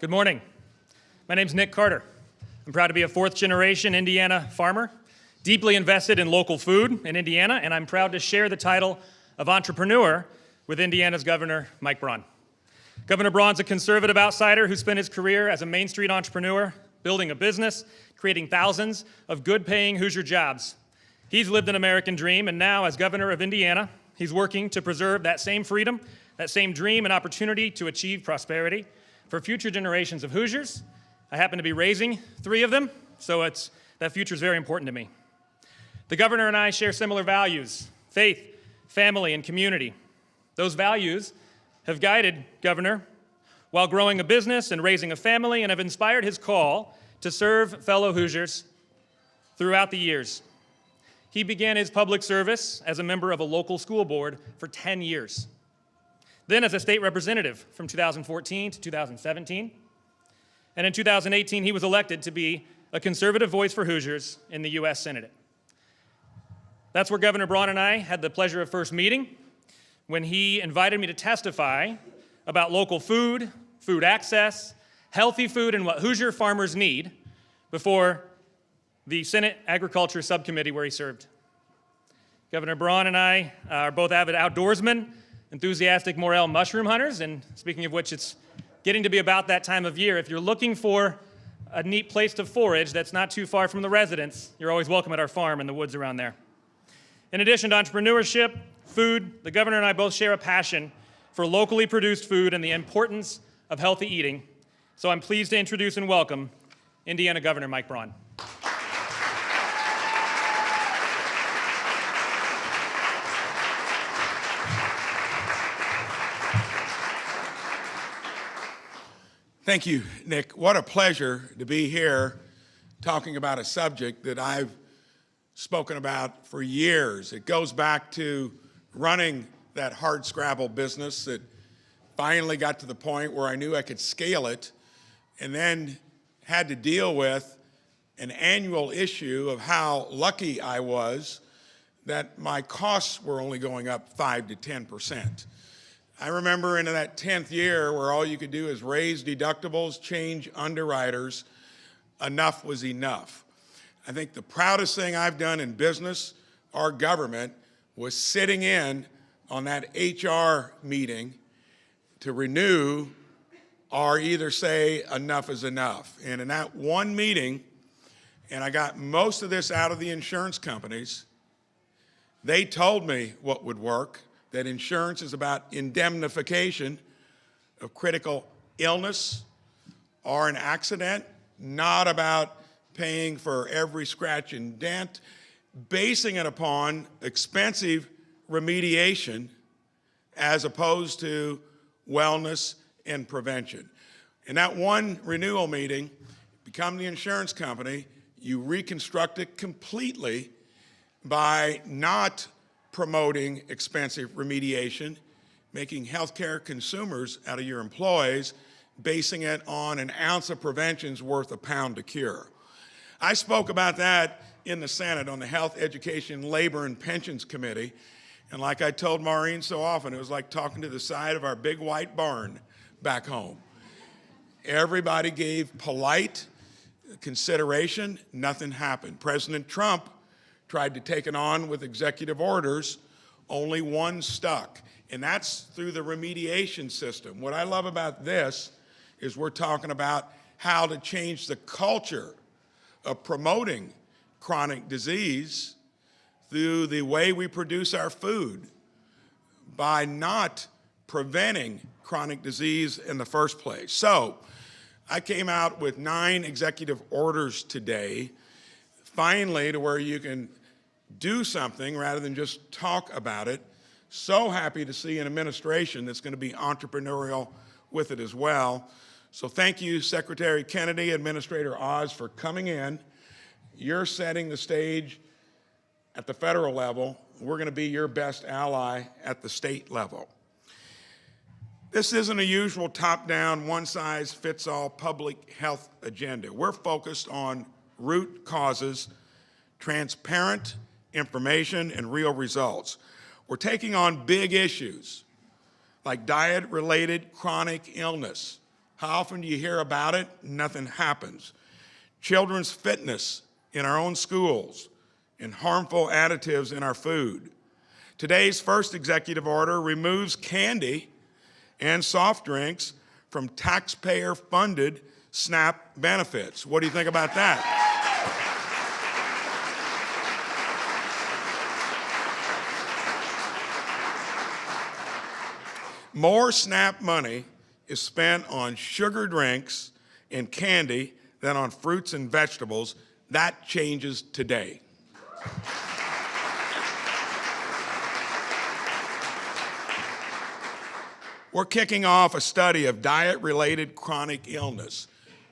Good morning. My name's Nick Carter. I'm proud to be a fourth-generation Indiana farmer, deeply invested in local food in Indiana, and I'm proud to share the title of entrepreneur with Indiana's Governor, Mike Braun. Governor Braun's a conservative outsider who spent his career as a Main Street entrepreneur, building a business, creating thousands of good-paying Hoosier jobs. He's lived an American dream, and now, as governor of Indiana, he's working to preserve that same freedom, that same dream and opportunity to achieve prosperity for future generations of Hoosiers. I happen to be raising 3 of them, so that future is very important to me. The governor and I share similar values: faith, family, and community. Those values have guided Governor while growing a business and raising a family, and have inspired his call to serve fellow Hoosiers throughout the years. He began his public service as a member of a local school board for 10 years. Then as a state representative from 2014 to 2017. And in 2018, he was elected to be a conservative voice for Hoosiers in the U.S. Senate. That's where Governor Braun and I had the pleasure of first meeting, when he invited me to testify about local food, food access, healthy food, and what Hoosier farmers need before the Senate Agriculture Subcommittee where he served. Governor Braun and I are both avid outdoorsmen, enthusiastic morel mushroom hunters, and speaking of which, it's getting to be about that time of year. If you're looking for a neat place to forage that's not too far from the residence, you're always welcome at our farm in the woods around there. In addition to entrepreneurship, food, the governor and I both share a passion for locally produced food and the importance of healthy eating. So I'm pleased to introduce and welcome Indiana Governor Mike Braun. Thank you, Nick. What a pleasure to be here talking about a subject that I've spoken about for years. It goes back to running that hardscrabble business that finally got to the point where I knew I could scale it, and then had to deal with an annual issue of how lucky I was that my costs were only going up 5 to 10%. I remember in that 10th year where all you could do is raise deductibles, change underwriters, enough was enough. I think the proudest thing I've done in business or government was sitting in on that HR meeting to renew or either say enough is enough. And in that one meeting, and I got most of this out of the insurance companies, they told me what would work, that insurance is about indemnification of critical illness or an accident, not about paying for every scratch and dent, basing it upon expensive remediation as opposed to wellness and prevention. In that one renewal meeting, become the insurance company, you reconstruct it completely by not promoting expensive remediation, making healthcare consumers out of your employees, basing it on an ounce of prevention's worth a pound to cure. I spoke about that in the Senate on the Health, Education, Labor, and Pensions Committee, and like I told Maureen so often, it was like talking to the side of our big white barn back home. Everybody gave polite consideration, nothing happened. President Trump tried to take it on with executive orders, only one stuck, and that's through the remediation system. What I love about this is we're talking about how to change the culture of promoting chronic disease through the way we produce our food by not preventing chronic disease in the first place. So I came out with 9 executive orders today, finally, to where you can do something rather than just talk about it. So happy to see an administration that's going to be entrepreneurial with it as well. So thank you, Secretary Kennedy, Administrator Oz, for coming in. You're setting the stage at the federal level. We're going to be your best ally at the state level. This isn't a usual top-down, one-size-fits-all public health agenda. We're focused on root causes, transparent information, and real results. We're taking on big issues like diet-related chronic illness, How often do you hear about it? Nothing happens. Children's fitness in our own schools and harmful additives in our food. Today's first executive order removes candy and soft drinks from taxpayer-funded SNAP benefits. What do you think about that? More SNAP money is spent on sugar drinks and candy than on fruits and vegetables. That changes today. We're kicking off a study of diet-related chronic illness.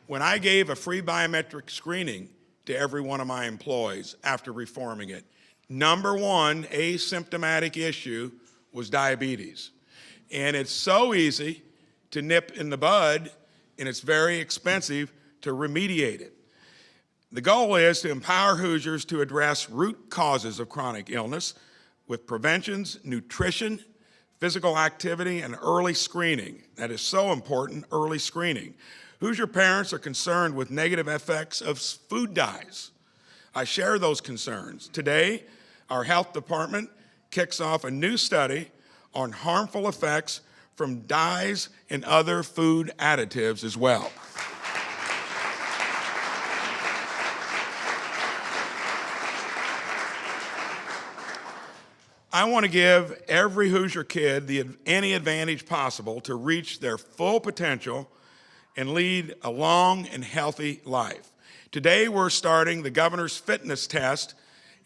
When I gave a free biometric screening to every one of my employees after reforming it, number one asymptomatic issue was diabetes. And it's so easy to nip in the bud, and it's very expensive to remediate it. The goal is to empower Hoosiers to address root causes of chronic illness with preventions, nutrition, physical activity, and early screening. That is so important, early screening. Hoosier parents are concerned with negative effects of food dyes. I share those concerns. Today, our health department kicks off a new study on harmful effects from dyes and other food additives as well. I want to give every Hoosier kid any advantage possible to reach their full potential and lead a long and healthy life. Today, we're starting the Governor's Fitness Test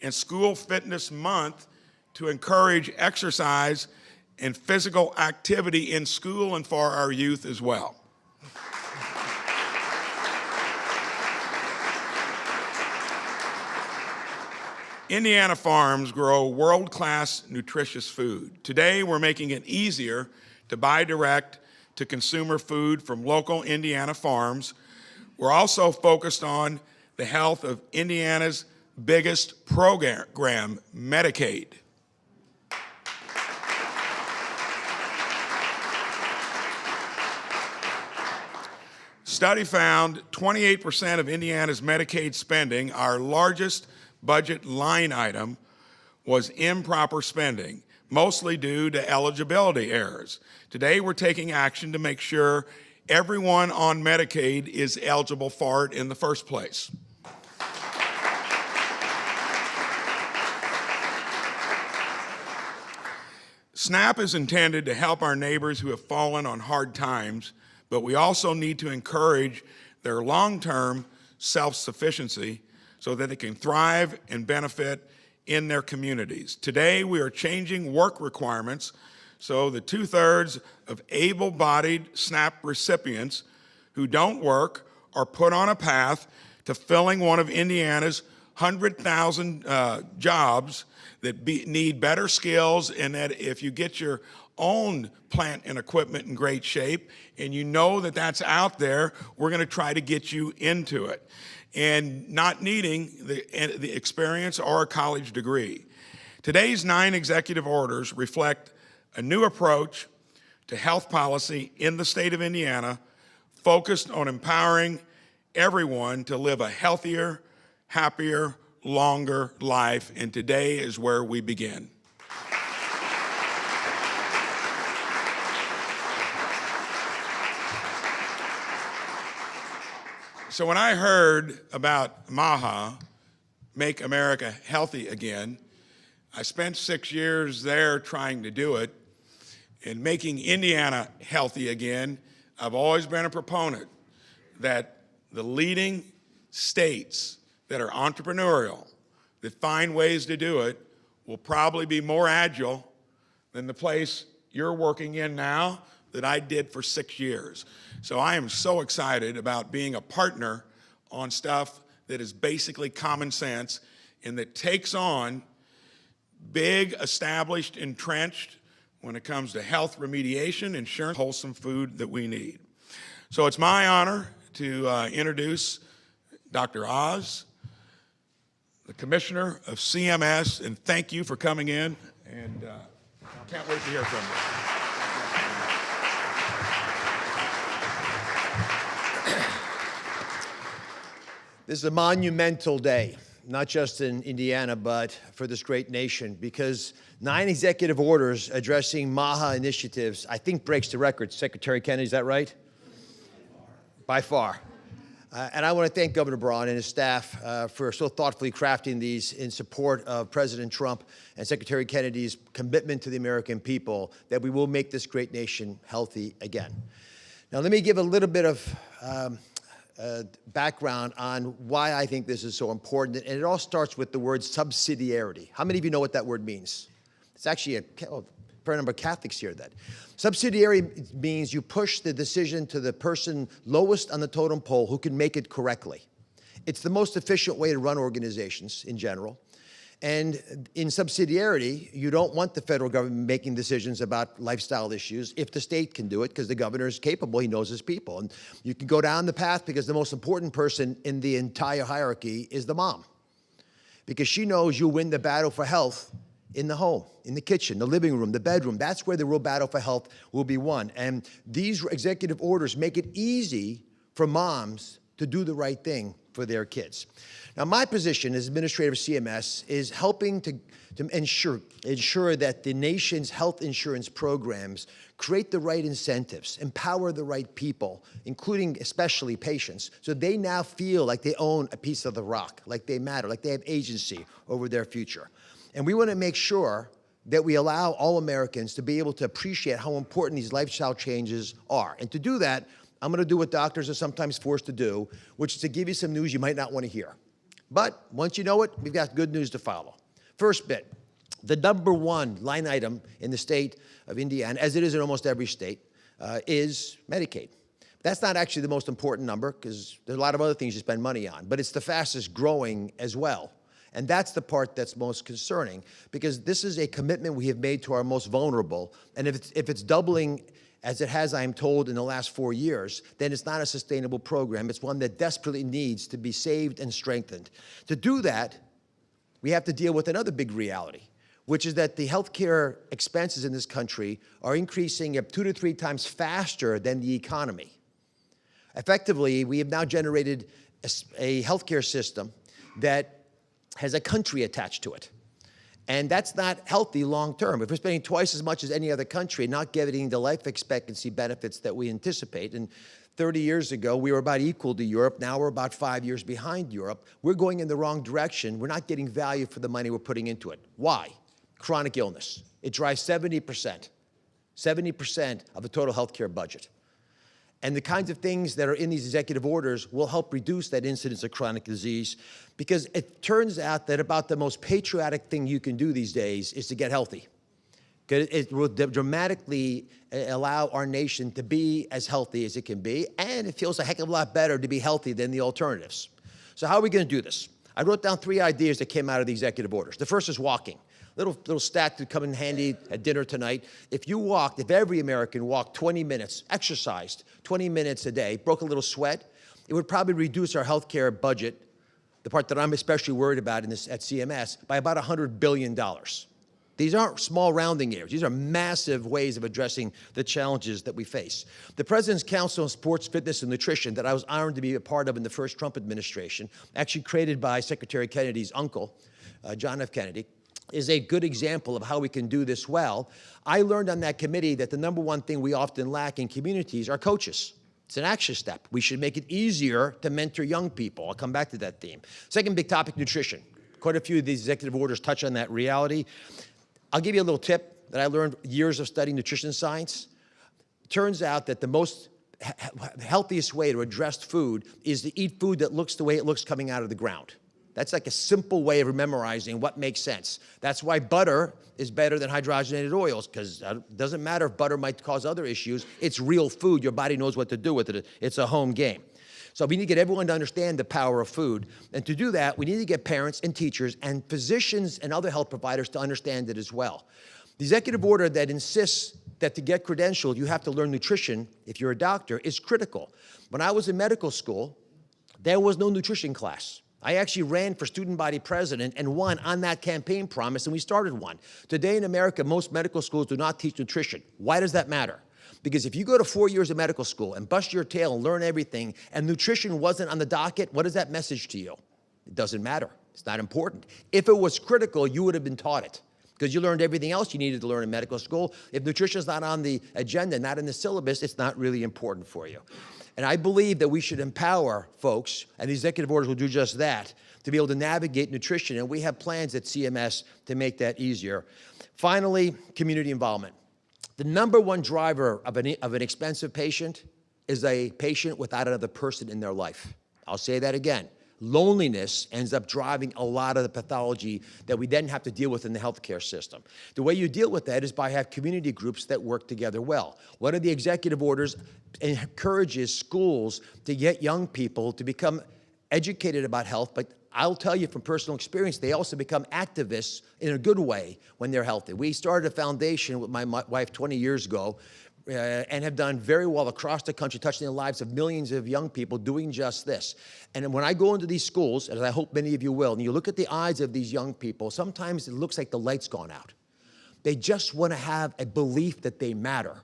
and School Fitness Month to encourage exercise and physical activity in school and for our youth as well. Indiana farms grow world-class nutritious food. Today, we're making it easier to buy direct to consumer food from local Indiana farms. We're also focused on the health of Indiana's biggest program, Medicaid. Study found 28% of Indiana's Medicaid spending, our largest budget line item, was improper spending, mostly due to eligibility errors. Today, we're taking action to make sure everyone on Medicaid is eligible for it in the first place. SNAP is intended to help our neighbors who have fallen on hard times, but we also need to encourage their long-term self-sufficiency so that they can thrive and benefit in their communities. Today, we are changing work requirements so the 2/3 of able-bodied SNAP recipients who don't work are put on a path to filling one of Indiana's 100,000 jobs that need better skills, and that if you get your own plant and equipment in great shape and you know that that's out there, we're going to try to get you into it, and not needing the experience or a college degree. Today's 9 executive orders reflect a new approach to health policy in the state of Indiana, focused on empowering everyone to live a healthier, happier, longer life, and today is where we begin. So when I heard about MAHA, Make America Healthy Again, I spent 6 years there trying to do it. In making Indiana healthy again, I've always been a proponent that the leading states that are entrepreneurial, that find ways to do it, will probably be more agile than the place you're working in now that I did for 6 years. So I am so excited about being a partner on stuff that is basically common sense and that takes on big, established, entrenched, when it comes to health remediation, insurance, wholesome food that we need. So it's my honor to introduce Dr. Oz, the Commissioner of CMS, and thank you for coming in, and can't wait to hear from you. This is a monumental day, not just in Indiana, but for this great nation, because 9 executive orders addressing MAHA initiatives, I think breaks the record. Secretary Kennedy, is that right? By far. And I want to thank Governor Braun and his staff for so thoughtfully crafting these in support of President Trump and Secretary Kennedy's commitment to the American people that we will make this great nation healthy again. Now, let me give a little bit of background on why I think this is so important. And it all starts with the word subsidiarity. How many of you know what that word means? It's actually a fair number of Catholics hear that. Subsidiarity means you push the decision to the person lowest on the totem pole who can make it correctly. It's the most efficient way to run organizations in general. And in subsidiarity, you don't want the federal government making decisions about lifestyle issues if the state can do it, because the governor is capable, he knows his people. And you can go down the path because the most important person in the entire hierarchy is the mom, because she knows you win the battle for health in the home, in the kitchen, the living room, the bedroom. That's where the real battle for health will be won. And these executive orders make it easy for moms to do the right thing for their kids. Now, my position as administrator of CMS is helping to ensure that the nation's health insurance programs create the right incentives, empower the right people, including especially patients, so they now feel like they own a piece of the rock, like they matter, like they have agency over their future. And we want to make sure that we allow all Americans to be able to appreciate how important these lifestyle changes are. And to do that, I'm going to do what doctors are sometimes forced to do, which is to give you some news you might not want to hear. But once you know it, we've got good news to follow. First bit, the #1 line item in the state of Indiana, as it is in almost every state, is Medicaid. That's not actually the most important number, because there's a lot of other things you spend money on, but it's the fastest growing as well. And that's the part that's most concerning, because this is a commitment we have made to our most vulnerable. And if it's doubling, as it has, I am told, in the last 4 years, then it's not a sustainable program. It's one that desperately needs to be saved and strengthened. To do that, we have to deal with another big reality, which is that the healthcare expenses in this country are increasing at 2 to 3 times faster than the economy. Effectively, we have now generated a healthcare system that has a country attached to it. And that's not healthy long term. If we're spending twice as much as any other country, not getting the life expectancy benefits that we anticipate, and 30 years ago, we were about equal to Europe. Now we're about 5 years behind Europe. We're going in the wrong direction. We're not getting value for the money we're putting into it. Why? Chronic illness. It drives 70% of the total healthcare budget. And the kinds of things that are in these executive orders will help reduce that incidence of chronic disease, because it turns out that about the most patriotic thing you can do these days is to get healthy. Because it will dramatically allow our nation to be as healthy as it can be, and it feels a heck of a lot better to be healthy than the alternatives. So how are we going to do this? I wrote down 3 ideas that came out of the executive orders. The first is walking. Little stat to come in handy at dinner tonight. If every American walked 20 minutes, exercised 20 minutes a day, broke a little sweat, it would probably reduce our healthcare budget, the part that I'm especially worried about at CMS, by about $100 billion. These aren't small rounding errors. These are massive ways of addressing the challenges that we face. The President's Council on Sports, Fitness, and Nutrition, that I was honored to be a part of in the first Trump administration, actually created by Secretary Kennedy's uncle, John F. Kennedy, is a good example of how we can do this well. I learned on that committee that the #1 thing we often lack in communities are coaches. It's an action step. We should make it easier to mentor young people. I'll come back to that theme. Second big topic, nutrition. Quite a few of these executive orders touch on that reality. I'll give you a little tip that I learned years of studying nutrition science. It turns out that the most healthiest way to address food is to eat food that looks the way it looks coming out of the ground. That's like a simple way of memorizing what makes sense. That's why butter is better than hydrogenated oils, because it doesn't matter if butter might cause other issues. It's real food. Your body knows what to do with it. It's a home game. So we need to get everyone to understand the power of food. And to do that, we need to get parents and teachers and physicians and other health providers to understand it as well. The executive order that insists that to get credentialed, you have to learn nutrition if you're a doctor is critical. When I was in medical school, there was no nutrition class. I actually ran for student body president and won on that campaign promise, and we started one. Today in America, most medical schools do not teach nutrition. Why does that matter? Because if you go to 4 years of medical school and bust your tail and learn everything, and nutrition wasn't on the docket, what is that message to you? It doesn't matter. It's not important. If it was critical, you would have been taught it, because you learned everything else you needed to learn in medical school. If nutrition is not on the agenda, not in the syllabus, it's not really important for you. And I believe that we should empower folks, and the executive orders will do just that, to be able to navigate nutrition. And we have plans at CMS to make that easier. Finally, community involvement. The number one driver of an expensive patient is a patient without another person in their life. I'll say that again. Loneliness ends up driving a lot of the pathology that we then have to deal with in the healthcare system. The way you deal with that is by having community groups that work together well. One of the executive orders encourages schools to get young people to become educated about health, but I'll tell you from personal experience, they also become activists in a good way when they're healthy. We started a foundation with my wife 20 years ago and have done very well across the country, touching the lives of millions of young people doing just this. And when I go into these schools, as I hope many of you will, and you look at the eyes of these young people, sometimes it looks like the light's gone out. They just want to have a belief that they matter.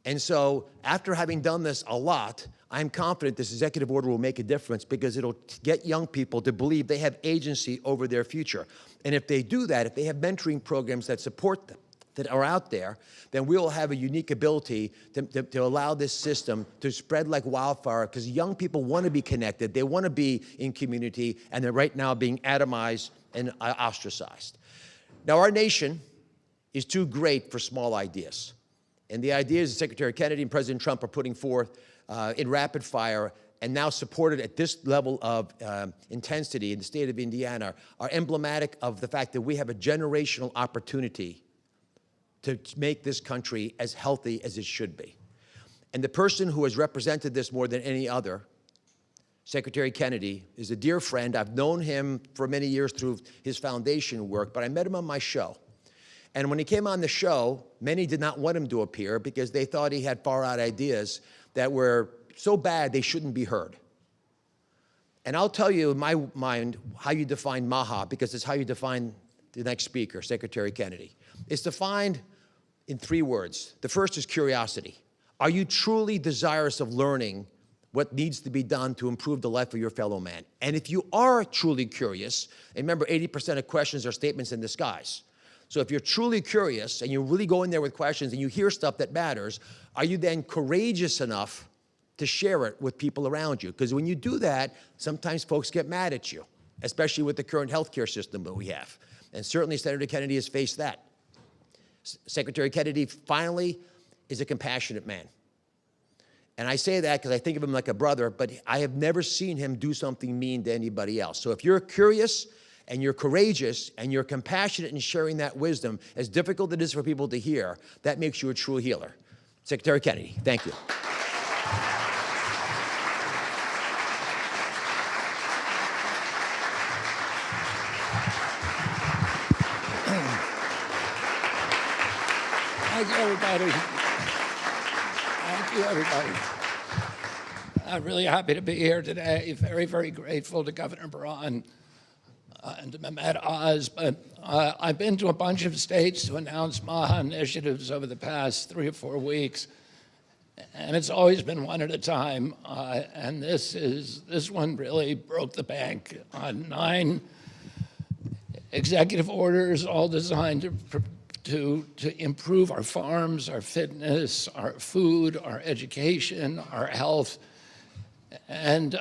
And so after having done this a lot, I'm confident this executive order will make a difference, because it'll get young people to believe they have agency over their future. And if they do that, if they have mentoring programs that support them, that are out there, then we'll have a unique ability to allow this system to spread like wildfire, because young people want to be connected, they want to be in community, and they're right now being atomized and ostracized. Now, our nation is too great for small ideas. And the ideas that Secretary Kennedy and President Trump are putting forth in rapid fire, and now supported at this level of intensity in the state of Indiana, are emblematic of the fact that we have a generational opportunity to make this country as healthy as it should be. And the person who has represented this more than any other, Secretary Kennedy, is a dear friend. I've known him for many years through his foundation work, but I met him on my show. And when he came on the show, many did not want him to appear because they thought he had far-out ideas that were so bad they shouldn't be heard. And I'll tell you in my mind how you define MAHA, because it's how you define the next speaker, Secretary Kennedy. It's defined in 3 words. The first is curiosity. Are you truly desirous of learning what needs to be done to improve the life of your fellow man? And if you are truly curious, and remember 80% of questions are statements in disguise. So if you're truly curious and you really go in there with questions and you hear stuff that matters, are you then courageous enough to share it with people around you? Because when you do that, sometimes folks get mad at you, especially with the current healthcare system that we have. And certainly Senator Kennedy has faced that. Secretary Kennedy, finally, is a compassionate man. And I say that because I think of him like a brother, but I have never seen him do something mean to anybody else. So if you're curious and you're courageous and you're compassionate in sharing that wisdom, as difficult it is for people to hear, that makes you a true healer. Secretary Kennedy, thank you. Thank you, everybody. Thank you, everybody. I'm really happy to be here today. Very, very grateful to Governor Braun and to Mehmet Oz. But I've been to a bunch of states to announce MAHA initiatives over the past 3 or 4 weeks, and it's always been one at a time. And this one really broke the bank. 9 executive orders, all designed to improve our farms, our fitness, our food, our education, our health. And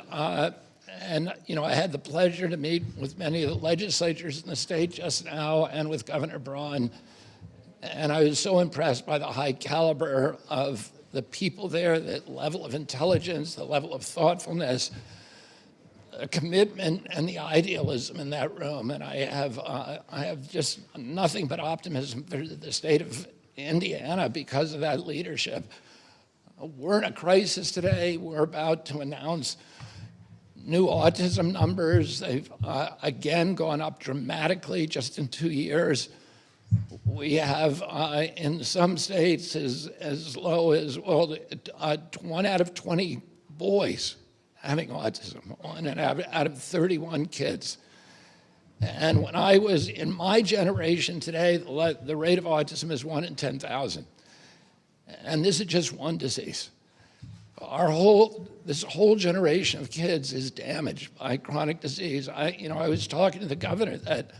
you know, I had the pleasure to meet with many of the legislators in the state just now and with Governor Braun. And I was so impressed by the high caliber of the people there, the level of intelligence, the level of thoughtfulness, the commitment and the idealism in that room. And I have just nothing but optimism for the state of Indiana because of that leadership. We're in a crisis today. We're about to announce new autism numbers. They've again gone up dramatically just in 2 years. We have in some states as low as, well, 1 out of 20 boys having autism, 1 out of 31 kids. And when I was in my generation today, the rate of autism is 1 in 10,000. And this is just one disease. This whole generation of kids is damaged by chronic disease. I was talking to the governor that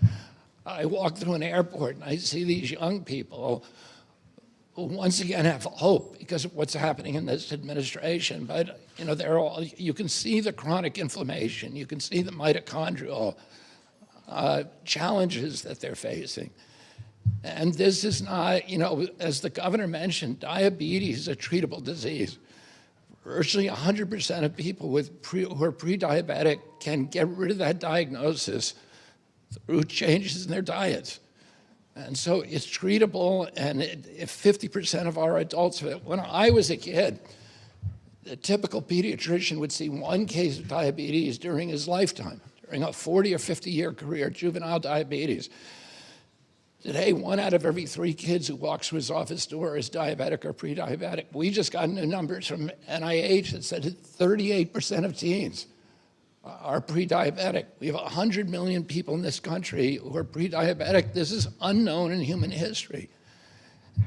I walk through an airport and I see these young people who once again have hope because of what's happening in this administration. But you can see the chronic inflammation, you can see the mitochondrial challenges that they're facing. And this is not, as the governor mentioned, diabetes is a treatable disease. Virtually 100% of people who are pre-diabetic can get rid of that diagnosis through changes in their diets. And so it's treatable, and if 50% of our adults, when I was a kid, the typical pediatrician would see one case of diabetes during his lifetime, during a 40 or 50-year career, juvenile diabetes. Today, 1 out of every 3 kids who walks through his office door is diabetic or pre-diabetic. We just got new numbers from NIH that said 38% of teens are pre-diabetic. We have 100 million people in this country who are pre-diabetic. This is unknown in human history.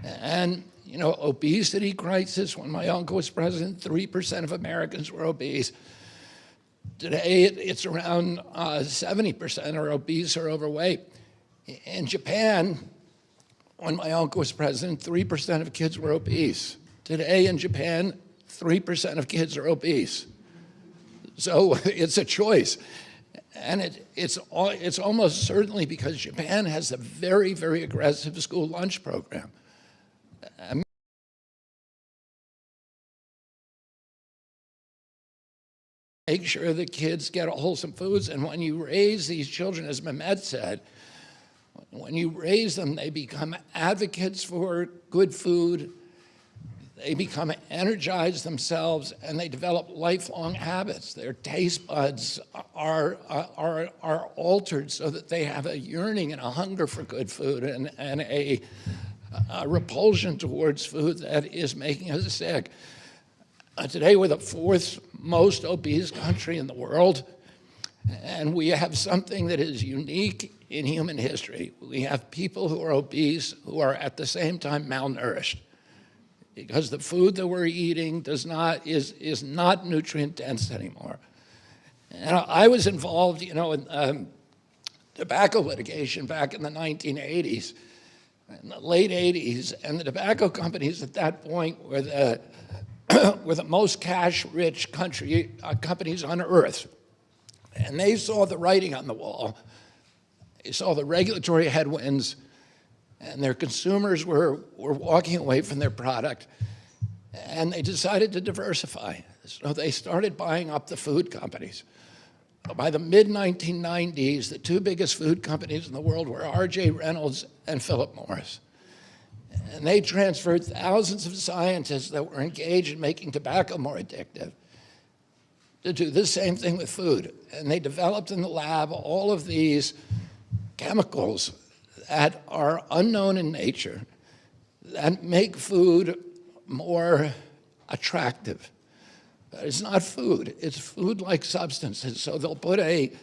And, obesity crisis, when my uncle was president, 3% of Americans were obese. Today, it's around 70% are obese or overweight. In Japan, when my uncle was president, 3% of kids were obese. Today in Japan, 3% of kids are obese. So it's a choice. And it's almost certainly because Japan has a very, very aggressive school lunch program. Make sure the kids get wholesome foods. And when you raise these children, as Mehmet said, when you raise them, they become advocates for good food, they become energized themselves, and they develop lifelong habits. Their taste buds are altered so that they have a yearning and a hunger for good food and a repulsion towards food that is making us sick. Today, we're the 4th most obese country in the world, and we have something that is unique in human history. We have people who are obese who are at the same time malnourished because the food that we're eating is not nutrient dense anymore. And I was involved, in tobacco litigation back in the 1980s, in the late 80s, and the tobacco companies at that point were the most cash-rich companies on earth. And they saw the writing on the wall. They saw the regulatory headwinds, and their consumers were walking away from their product, and they decided to diversify. So they started buying up the food companies. By the mid-1990s, the 2 biggest food companies in the world were R.J. Reynolds and Philip Morris. And they transferred thousands of scientists that were engaged in making tobacco more addictive to do the same thing with food. And they developed in the lab all of these chemicals that are unknown in nature that make food more attractive. It's not food, it's food-like substances. So they'll put a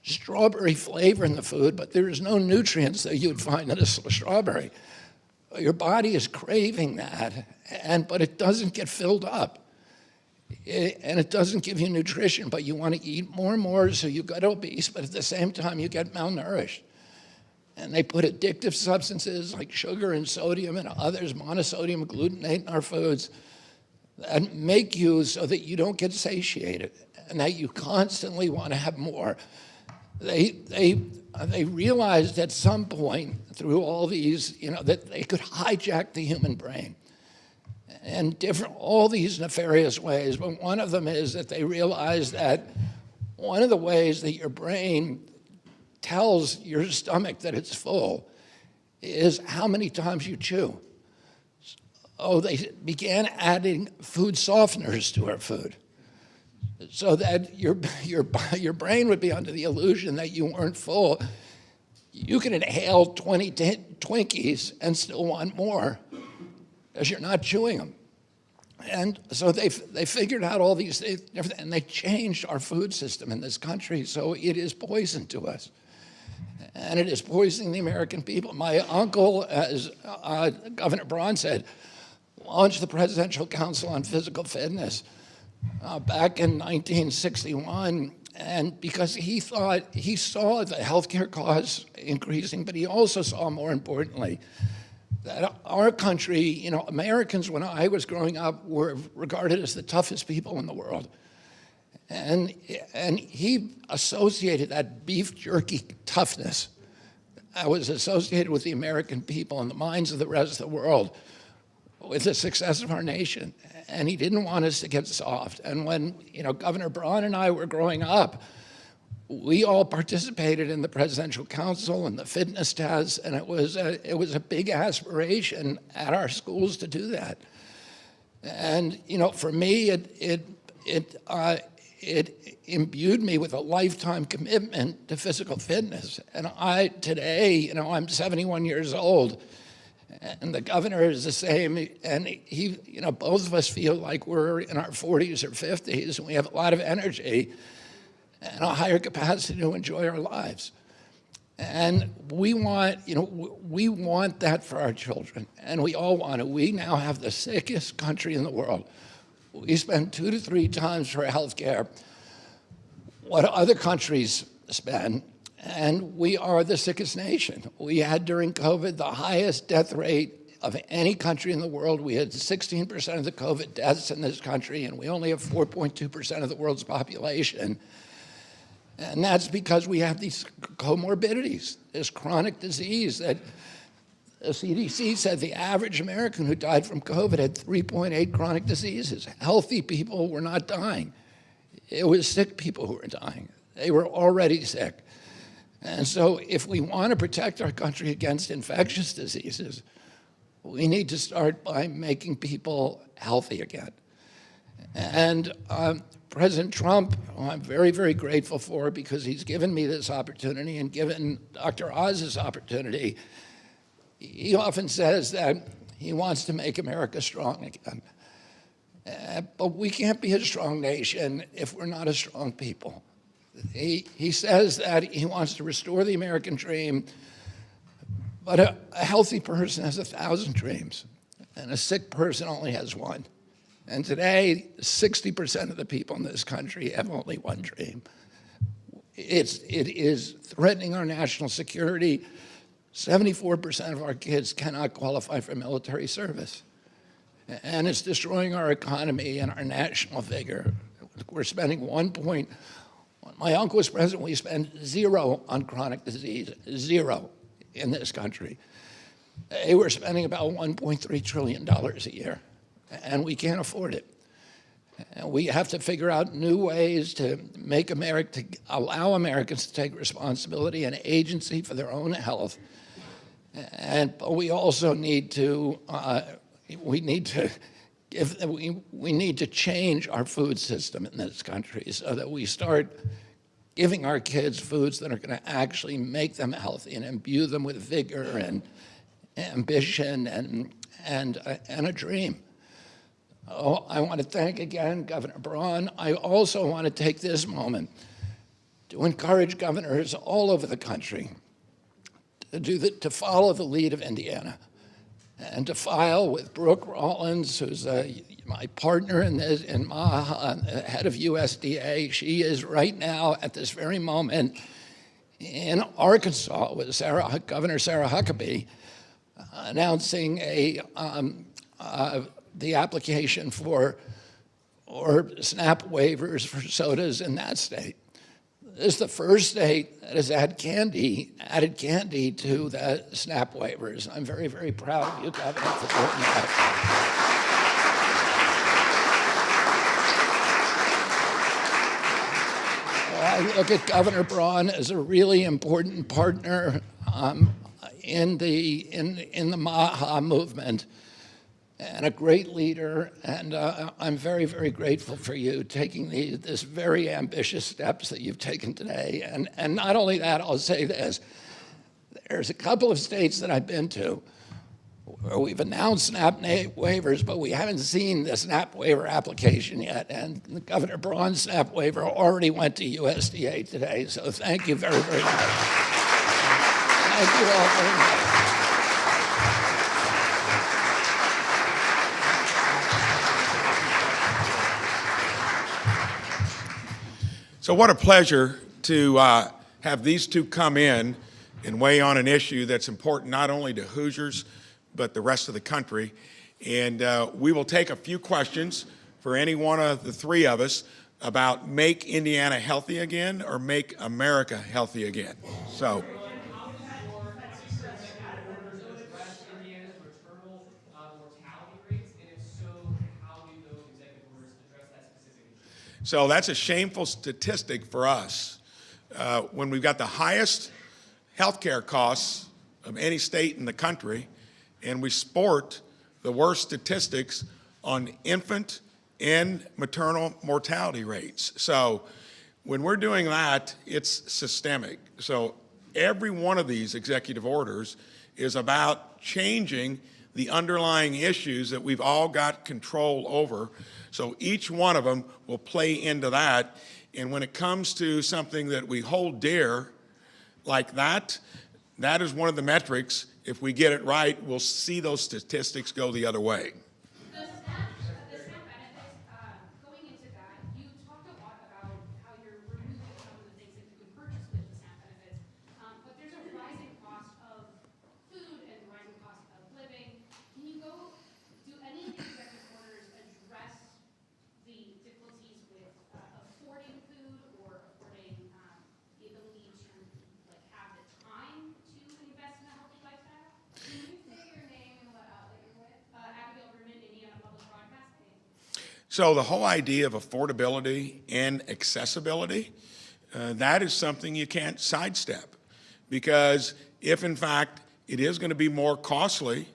strawberry flavor in the food, but there's no nutrients that you'd find in a strawberry. Your body is craving that, but it doesn't get filled up. And it doesn't give you nutrition, but you want to eat more and more, so you get obese, but at the same time you get malnourished. And they put addictive substances like sugar and sodium and others, monosodium glutamate in our foods, that make you so that you don't get satiated and that you constantly want to have more. They realized at some point through all these, that they could hijack the human brain in all these nefarious ways. But one of them is that they realized that one of the ways that your brain tells your stomach that it's full is how many times you chew. Oh, they began adding food softeners to our food so that your brain would be under the illusion that you weren't full. You can inhale 20 Twinkies and still want more because you're not chewing them. And so they figured out all these things, and they changed our food system in this country, so it is poison to us. And it is poisoning the American people. My uncle, as Governor Braun said, launched the Presidential Council on Physical Fitness back in 1961, and because he saw the healthcare costs increasing, but he also saw, more importantly, that our country, Americans, when I was growing up, were regarded as the toughest people in the world. And he associated that beef jerky toughness that was associated with the American people in the minds of the rest of the world with the success of our nation. And he didn't want us to get soft. And when Governor Braun and I were growing up, we all participated in the Presidential Council and the fitness tests, and it was a big aspiration at our schools to do that. And for me, it imbued me with a lifetime commitment to physical fitness. And today, I'm 71 years old, and the governor is the same, and he, both of us feel like we're in our 40s or 50s, and we have a lot of energy and a higher capacity to enjoy our lives. And we want that for our children, and we all want it. We now have the sickest country in the world. We spend 2 to 3 times for health care what other countries spend, and we are the sickest nation. We had, during COVID, the highest death rate of any country in the world. We had 16% of the COVID deaths in this country, and we only have 4.2% of the world's population. And that's because we have these comorbidities, this chronic disease that the CDC said the average American who died from COVID had 3.8 chronic diseases. Healthy people were not dying. It was sick people who were dying. They were already sick. And so if we want to protect our country against infectious diseases, we need to start by making people healthy again. And President Trump, who I'm very, very grateful for, because he's given me this opportunity and given Dr. Oz this opportunity, he often says that he wants to make America strong again. But we can't be a strong nation if we're not a strong people. He says that he wants to restore the American dream, but a healthy person has 1,000 dreams, and a sick person only has one. And today, 60% of the people in this country have only one dream. It is threatening our national security. 74% of our kids cannot qualify for military service. And it's destroying our economy and our national vigor. We're spending when my uncle was president, we spent 0 on chronic disease, 0 in this country. They were spending about $1.3 trillion a year, and we can't afford it. And we have to figure out new ways to make America, to allow Americans to take responsibility and agency for their own health. But we also need to, we need to change our food system in this country so that we start giving our kids foods that are going to actually make them healthy and imbue them with vigor and ambition and a dream. Oh, I want to thank again Governor Braun. I also want to take this moment to encourage governors all over the country to follow the lead of Indiana and to file with Brooke Rollins, who's my partner in this, in MAHA, head of USDA. She is right now, at this very moment, in Arkansas with Governor Sarah Huckabee, announcing the application for SNAP waivers for sodas in that state. This is the first state that has added candy to the SNAP waivers. I'm very, very proud of you, Governor, for doing that. I look at Governor Braun as a really important partner in the MAHA movement, and a great leader, and I'm very, very grateful for you taking this very ambitious steps that you've taken today. And not only that, I'll say this. There's a couple of states that I've been to where we've announced SNAP waivers, but we haven't seen the SNAP waiver application yet. And Governor Braun's SNAP waiver already went to USDA today, so thank you very, very much. Thank you all very much. So what a pleasure to have these two come in and weigh on an issue that's important not only to Hoosiers, but the rest of the country. And we will take a few questions for any one of the three of us about make Indiana healthy again or make America healthy again. So. So that's a shameful statistic for us. When we've got the highest healthcare costs of any state in the country, and we sport the worst statistics on infant and maternal mortality rates. So when we're doing that, it's systemic. So every one of these executive orders is about changing the underlying issues that we've all got control over. So each one of them will play into that. And when it comes to something that we hold dear like that, that is one of the metrics. If we get it right, we'll see those statistics go the other way. The SNAP benefits, going into that, you talked a lot about how you're removing some of the things that you can purchase with the SNAP benefits, but there's a rising cost of food and rising cost of living. Can you do any of the executive orders address the difficulties with affording food or affording the ability to have the time to invest in a healthy lifestyle? Can you say your name and what outlet you're with? Indiana Public Broadcasting. So the whole idea of affordability and accessibility, that is something you can't sidestep, because if in fact it is going to be more costly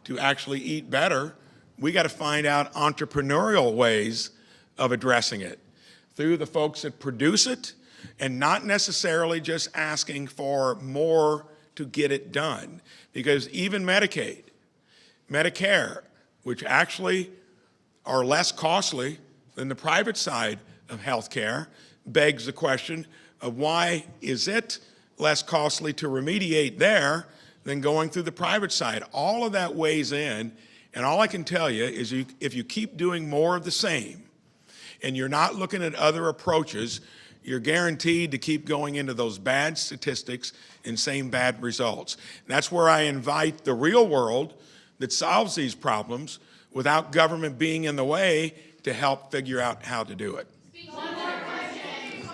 to actually eat better, we got to find out entrepreneurial ways of addressing it through the folks that produce it, and not necessarily just asking for more to get it done. Because even Medicaid, Medicare, which actually are less costly than the private side of healthcare, begs the question of why is it less costly to remediate there than going through the private side. All of that weighs in, and all I can tell you is if you keep doing more of the same and you're not looking at other approaches, you're guaranteed to keep going into those bad statistics and same bad results. And that's where I invite the real world that solves these problems without government being in the way to help figure out how to do it. One more question.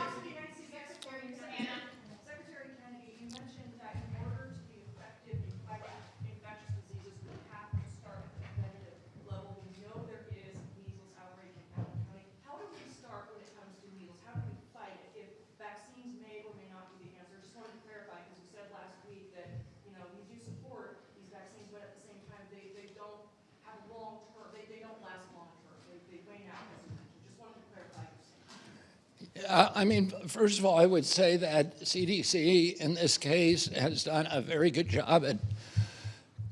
Secretary Kennedy, you mentioned that in order to be effective in fighting infectious diseases, we have to start at the preventative level. We know there is measles outbreak in Allen County. How do we start when it comes to measles? How do we fight it? If vaccines may or may not be the answer, just wanted to clarify, because you said last week that we do support these vaccines, but at the same time they don't have long term. They don't last long term. They wane out, as you mentioned. Just wanted to clarify your statement. I mean, first of all, I would say that CDC in this case has done a very good job at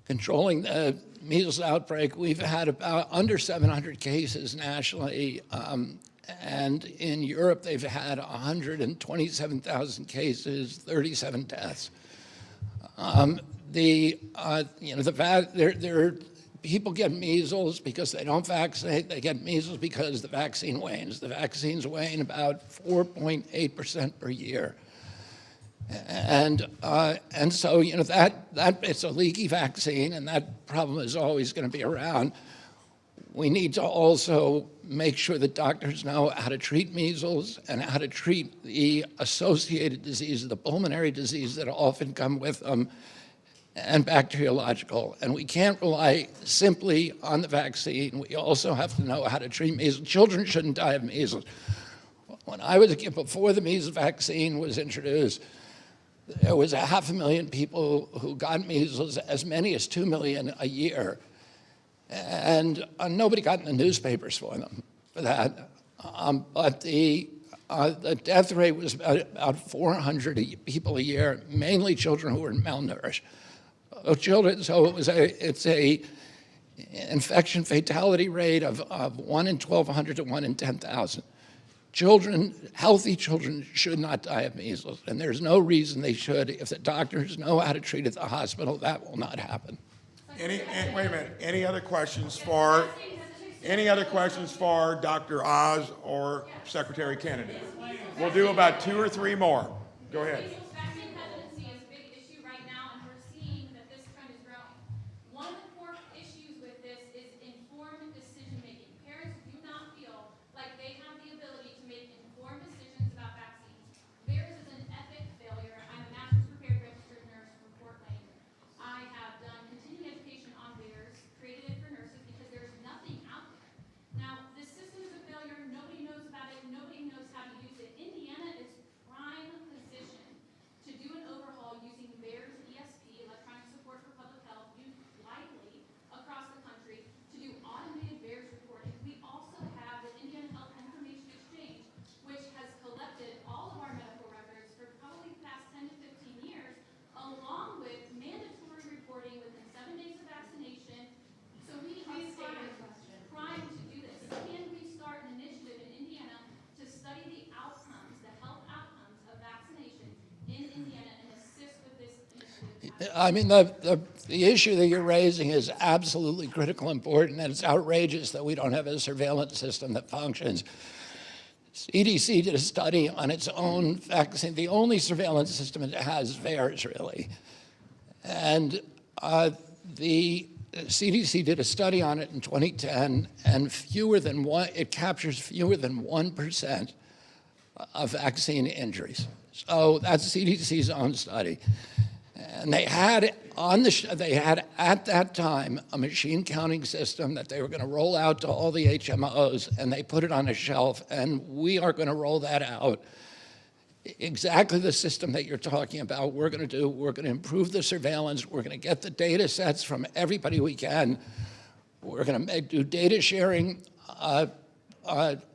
controlling the measles outbreak. We've had about under 700 cases nationally, and in Europe they've had 127,000 cases, 37 deaths. People get measles because they don't vaccinate. They get measles because the vaccine wanes. The vaccines wane about 4.8% per year. And so, that it's a leaky vaccine, and that problem is always going to be around. We need to also make sure that doctors know how to treat measles and how to treat the associated diseases, the pulmonary diseases that often come with them, and bacteriological. And we can't rely simply on the vaccine. We also have to know how to treat measles. Children shouldn't die of measles. When I was a kid, before the measles vaccine was introduced, there was 500,000 people who got measles, as many as 2 million a year. And nobody got in the newspapers for that. But the death rate was about 400 people a year, mainly children who were malnourished. It's a infection fatality rate of 1 in 1,200 to 1 in 10,000. Healthy children should not die of measles, and there's no reason they should. If the doctors know how to treat at the hospital, that will not happen. Wait a minute. Any other questions for Dr. Oz or Secretary Kennedy? We'll do about 2 or 3 more. Go ahead. Vaccine hesitancy is a big issue right now, and we're seeing that this trend is growing. One of the core issues with this is informed decision making. Parents do not feel like they have the ability to make informed decisions about vaccines. Theirs is an epic failure. I'm a master's prepared registered nurse from Fort Wayne. I have done continuing education on theirs, created it for nurses because there's nothing out there. Now, this system is a failure. Nobody knows about it. Nobody knows how to use it. Indiana is prime position to do an overhaul using VAERS ESP, electronic support for public health, used widely across the country to do automated VAERS reporting. We also have the Indiana Health Information Exchange, which has collected all of our medical records for probably the past 10 to 15 years, along with mandatory reporting within 7 days of vaccination. So we stand primed to do this. Can we start an initiative in Indiana to study the outcomes, the health outcomes of vaccination in Indiana and assist with this initiative? I mean, the issue that you're raising is absolutely critical and important, and it's outrageous that we don't have a surveillance system that functions. CDC did a study on its own vaccine. The only surveillance system it has is VAERS, really. And the CDC did a study on it in 2010, and it captures fewer than 1% of vaccine injuries. So that's CDC's own study. And they had at that time a machine counting system that they were going to roll out to all the HMOs, and they put it on a shelf, and we are going to roll that out. Exactly the system that you're talking about, we're going to improve the surveillance, we're going to get the data sets from everybody we can, we're going to do data sharing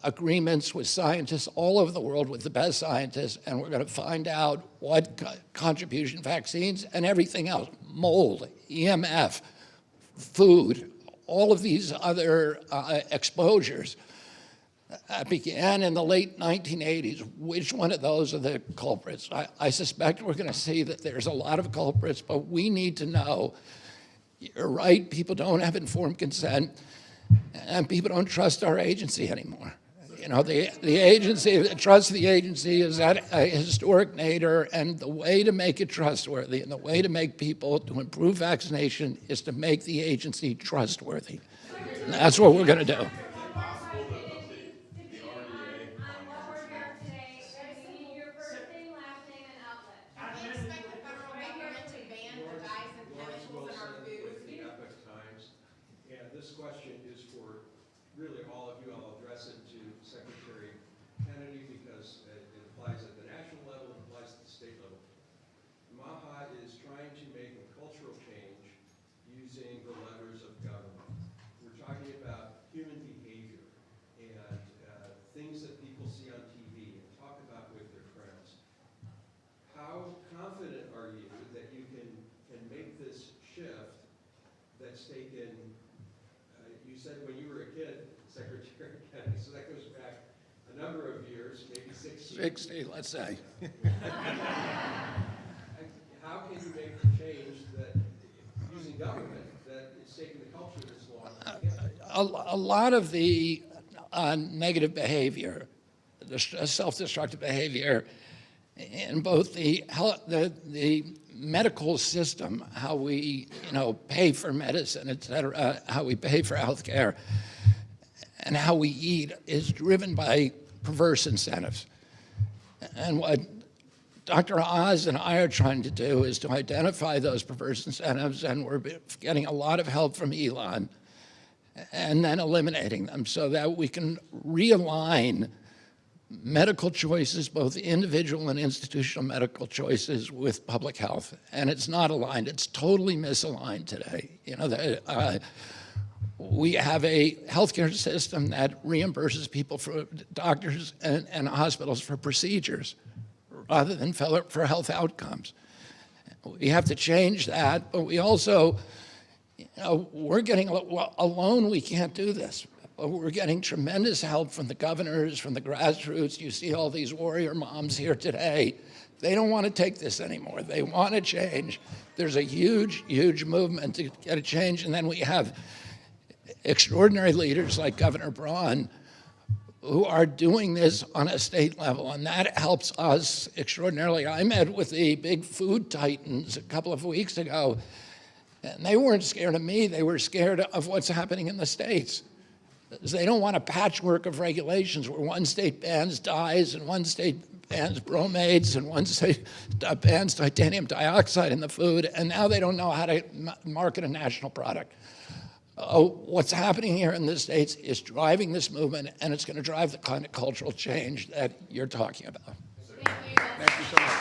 agreements with scientists all over the world, with the best scientists, and we're going to find out what contribution vaccines and everything else, mold, EMF, food, all of these other exposures began in the late 1980s. Which one of those are the culprits? I suspect we're going to see that there's a lot of culprits, but we need to know. You're right, people don't have informed consent, and people don't trust our agency anymore. You know, the agency, the trust of the agency is at a historic nadir, and the way to make it trustworthy and the way to make people to improve vaccination is to make the agency trustworthy. And that's what we're going to do. So that goes back a number of years, maybe 60, let's say. How can you make the change that, using government, that it's taken the culture this long? A lot of the negative behavior, the self-destructive behavior in both the medical system, how we pay for medicine, et cetera, how we pay for health care, and how we eat is driven by perverse incentives. And what Dr. Oz and I are trying to do is to identify those perverse incentives, and we're getting a lot of help from Elon, and then eliminating them so that we can realign medical choices, both individual and institutional medical choices, with public health. And it's not aligned, it's totally misaligned today. We have a healthcare system that reimburses people, for doctors and hospitals, for procedures rather than for health outcomes. We have to change that, but we also, we're getting, alone we can't do this, but we're getting tremendous help from the governors, from the grassroots. You see all these warrior moms here today. They don't want to take this anymore. They want to change. There's a huge, huge movement to get a change, and then we have extraordinary leaders like Governor Braun, who are doing this on a state level, and that helps us extraordinarily. I met with the big food titans a couple of weeks ago, and they weren't scared of me, they were scared of what's happening in the states. They don't want a patchwork of regulations where one state bans dyes and one state bans bromades and one state bans titanium dioxide in the food, and now they don't know how to market a national product. What's happening here in the States is driving this movement, and it's going to drive the kind of cultural change that you're talking about. Thank you so much.